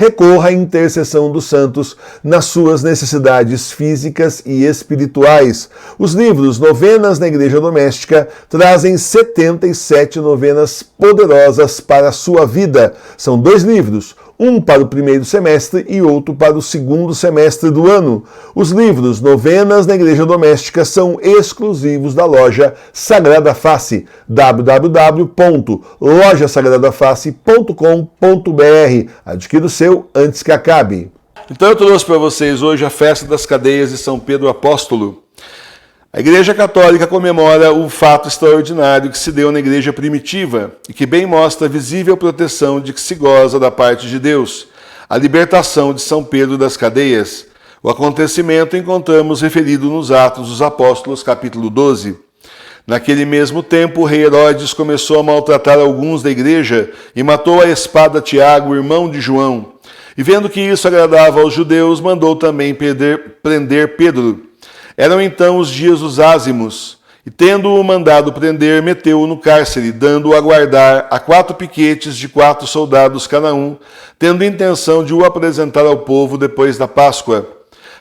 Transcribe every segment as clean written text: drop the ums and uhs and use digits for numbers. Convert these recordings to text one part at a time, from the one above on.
recorra à intercessão dos santos nas suas necessidades físicas e espirituais. Os livros Novenas na Igreja Doméstica trazem 77 novenas poderosas para a sua vida. São 2 livros, um para o primeiro semestre e outro para o segundo semestre do ano. Os livros Novenas na Igreja Doméstica são exclusivos da loja Sagrada Face, www.lojasagradaface.com.br. Adquira o seu antes que acabe. Então eu trouxe para vocês hoje a festa das cadeias de São Pedro Apóstolo. A Igreja Católica comemora o fato extraordinário que se deu na Igreja primitiva e que bem mostra a visível proteção de que se goza da parte de Deus, a libertação de São Pedro das cadeias. O acontecimento encontramos referido nos Atos dos Apóstolos, capítulo 12. Naquele mesmo tempo, o rei Herodes começou a maltratar alguns da igreja e matou à espada Tiago, irmão de João. E vendo que isso agradava aos judeus, mandou também prender Pedro. Eram então os dias dos ázimos, e tendo-o mandado prender, meteu-o no cárcere, dando-o a guardar a 4 piquetes de 4 soldados cada um, tendo intenção de o apresentar ao povo depois da Páscoa.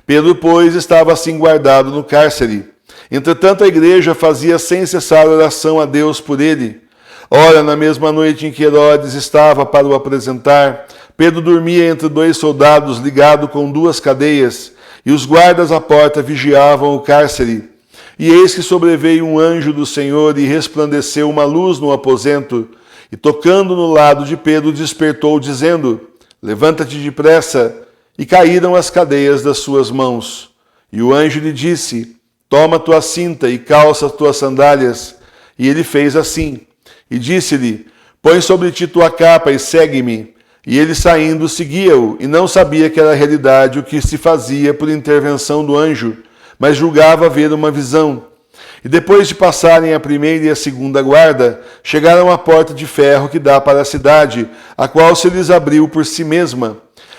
Pedro, pois, estava assim guardado no cárcere. Entretanto, a igreja fazia sem cessar oração a Deus por ele. Ora, na mesma noite em que Herodes estava para o apresentar, Pedro dormia entre 2 soldados, ligado com 2 cadeias, e os guardas à porta vigiavam o cárcere. E eis que sobreveio um anjo do Senhor e resplandeceu uma luz no aposento, e tocando no lado de Pedro, despertou, dizendo: Levanta-te depressa. E caíram as cadeias das suas mãos. E o anjo lhe disse: Toma tua cinta e calça tuas sandálias. E ele fez assim. E disse-lhe: Põe sobre ti tua capa e segue-me. E ele, saindo, seguia-o, e não sabia que era realidade o que se fazia por intervenção do anjo, mas julgava ver uma visão. E depois de passarem a primeira e a segunda guarda, chegaram à porta de ferro que dá para a cidade, a qual se lhes abriu por si mesma.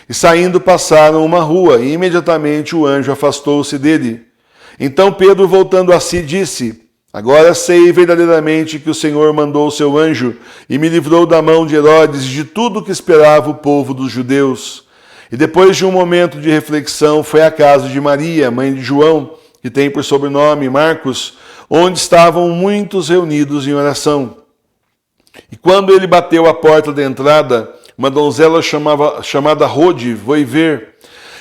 E saindo passaram uma rua, e imediatamente o anjo afastou-se dele. Então Pedro, voltando a si, disse: Agora sei verdadeiramente que o Senhor mandou o seu anjo e me livrou da mão de Herodes e de tudo o que esperava o povo dos judeus. E depois de um momento de reflexão, foi à casa de Maria, mãe de João, que tem por sobrenome Marcos, onde estavam muitos reunidos em oração. E quando ele bateu à porta da entrada, uma donzela chamada Rode foi ver.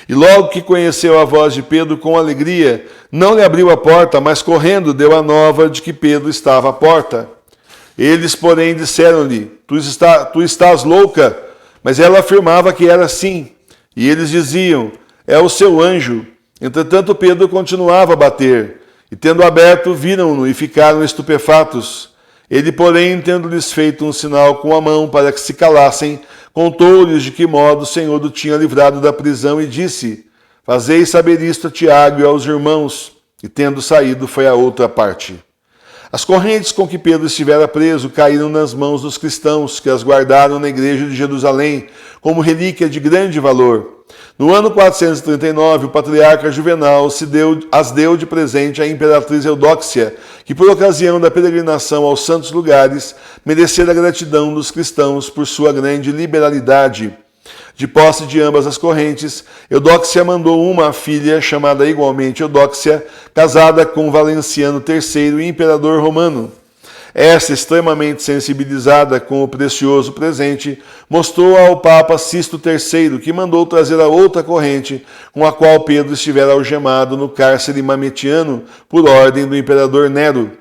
E logo que conheceu a voz de Pedro com alegria, não lhe abriu a porta, mas correndo deu a nova de que Pedro estava à porta. Eles, porém, disseram-lhe: Tu estás louca? Mas ela afirmava que era assim. E eles diziam: É o seu anjo. Entretanto, Pedro continuava a bater. E tendo aberto, viram-no e ficaram estupefatos. Ele, porém, tendo-lhes feito um sinal com a mão para que se calassem, contou-lhes de que modo o Senhor o tinha livrado da prisão e disse: Fazei saber isto a Tiago e aos irmãos. E tendo saído, foi a outra parte. As correntes com que Pedro estivera preso caíram nas mãos dos cristãos, que as guardaram na igreja de Jerusalém, como relíquia de grande valor. No ano 439, o patriarca Juvenal as deu de presente à imperatriz Eudóxia, que por ocasião da peregrinação aos santos lugares, merecera a gratidão dos cristãos por sua grande liberalidade. De posse de ambas as correntes, Eudóxia mandou uma filha, chamada igualmente Eudóxia, casada com Valenciano III, imperador romano. Esta, extremamente sensibilizada com o precioso presente, mostrou ao Papa Sisto III, que mandou trazer a outra corrente, com a qual Pedro estivera algemado no cárcere Mametiano, por ordem do imperador Nero.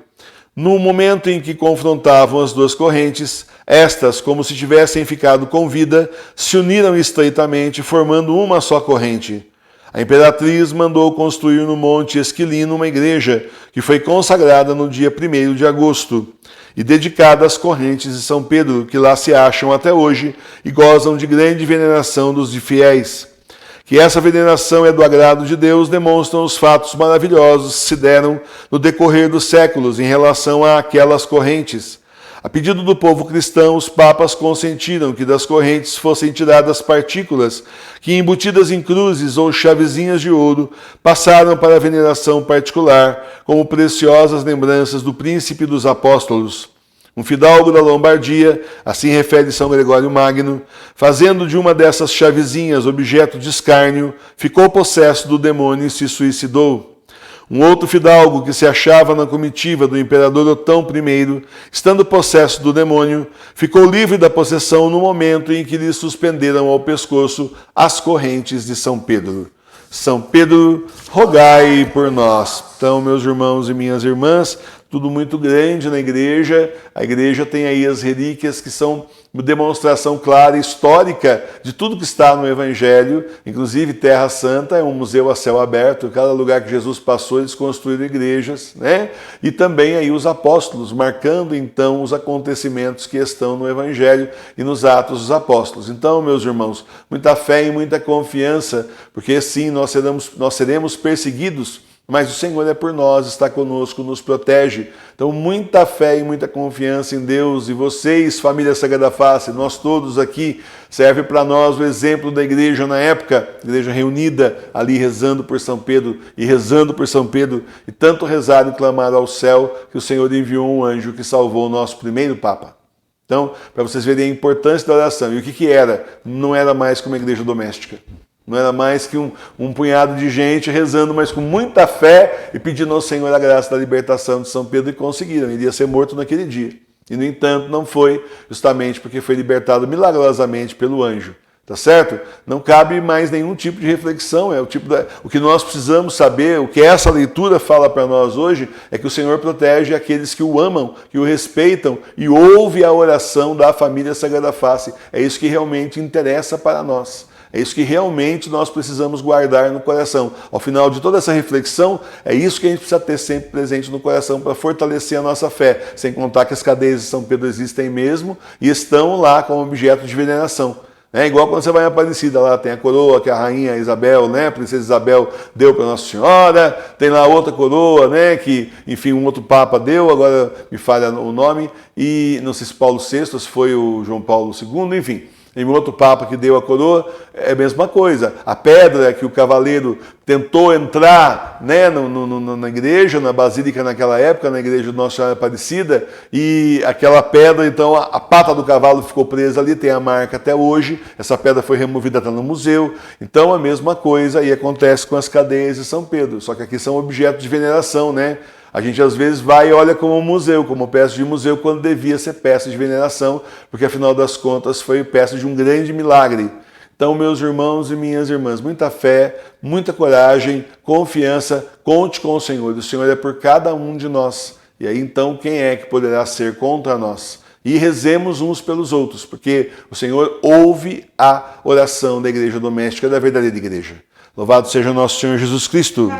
No momento em que confrontavam as 2 correntes, estas, como se tivessem ficado com vida, se uniram estreitamente, formando uma só corrente. A imperatriz mandou construir no Monte Esquilino uma igreja, que foi consagrada no dia 1º de agosto, e dedicada às correntes de São Pedro, que lá se acham até hoje e gozam de grande veneração dos fiéis. Que essa veneração é do agrado de Deus demonstram os fatos maravilhosos que se deram no decorrer dos séculos em relação àquelas correntes. A pedido do povo cristão, os papas consentiram que das correntes fossem tiradas partículas que, embutidas em cruzes ou chavezinhas de ouro, passaram para a veneração particular como preciosas lembranças do príncipe dos apóstolos. Um fidalgo da Lombardia, assim refere São Gregório Magno, fazendo de uma dessas chavezinhas objeto de escárnio, ficou possesso do demônio e se suicidou. Um outro fidalgo que se achava na comitiva do imperador Otão I, estando possesso do demônio, ficou livre da possessão no momento em que lhe suspenderam ao pescoço as correntes de São Pedro. São Pedro, rogai por nós. Então, meus irmãos e minhas irmãs, tudo muito grande na igreja. A igreja tem aí as relíquias que são uma demonstração clara e histórica de tudo que está no Evangelho. Inclusive, Terra Santa é um museu a céu aberto. Cada lugar que Jesus passou, eles construíram igrejas, né? E também aí os apóstolos, marcando então os acontecimentos que estão no Evangelho e nos Atos dos Apóstolos. Então, meus irmãos, muita fé e muita confiança, porque sim, nós seremos perseguidos, mas o Senhor é por nós, está conosco, nos protege. Então, muita fé e muita confiança em Deus. E vocês, família Sagrada Face, nós todos aqui, serve para nós o exemplo da igreja na época, igreja reunida ali rezando por São Pedro e rezando por São Pedro, e tanto rezar e clamar ao céu que o Senhor enviou um anjo que salvou o nosso primeiro Papa. Então, para vocês verem a importância da oração. E o que era? Não era mais como uma igreja doméstica. Não era mais que um punhado de gente rezando, mas com muita fé e pedindo ao Senhor a graça da libertação de São Pedro, e conseguiram. Ele ia ser morto naquele dia. E, no entanto, não foi, justamente porque foi libertado milagrosamente pelo anjo. Tá certo? Não cabe mais nenhum tipo de reflexão. O que nós precisamos saber, o que essa leitura fala para nós hoje, é que o Senhor protege aqueles que o amam, que o respeitam e ouve a oração da família Sagrada Face. É isso que realmente interessa para nós. É isso que realmente nós precisamos guardar no coração. Ao final de toda essa reflexão, é isso que a gente precisa ter sempre presente no coração para fortalecer a nossa fé. Sem contar que as cadeias de São Pedro existem mesmo e estão lá como objeto de veneração. É igual quando você vai em Aparecida, lá tem a coroa que a rainha Isabel, né, a princesa Isabel deu para Nossa Senhora, tem lá outra coroa, né, que, enfim, um outro papa deu, agora me falha o nome, e não sei se Paulo VI, se foi o João Paulo II, enfim. Em outro papa que deu a coroa, é a mesma coisa. A pedra que o cavaleiro tentou entrar, né, na igreja, na basílica naquela época, na igreja de Nossa Senhora Aparecida, e aquela pedra, então, a pata do cavalo ficou presa ali, tem a marca até hoje, essa pedra foi removida, está no museu. Então, a mesma coisa aí acontece com as cadeias de São Pedro, só que aqui são objetos de veneração, né? A gente às vezes vai e olha como museu, como peça de museu, quando devia ser peça de veneração, porque afinal das contas foi peça de um grande milagre. Então, meus irmãos e minhas irmãs, muita fé, muita coragem, confiança, conte com o Senhor. O Senhor é por cada um de nós. E aí então quem é que poderá ser contra nós? E rezemos uns pelos outros, porque o Senhor ouve a oração da igreja doméstica, da verdadeira igreja. Louvado seja nosso Senhor Jesus Cristo.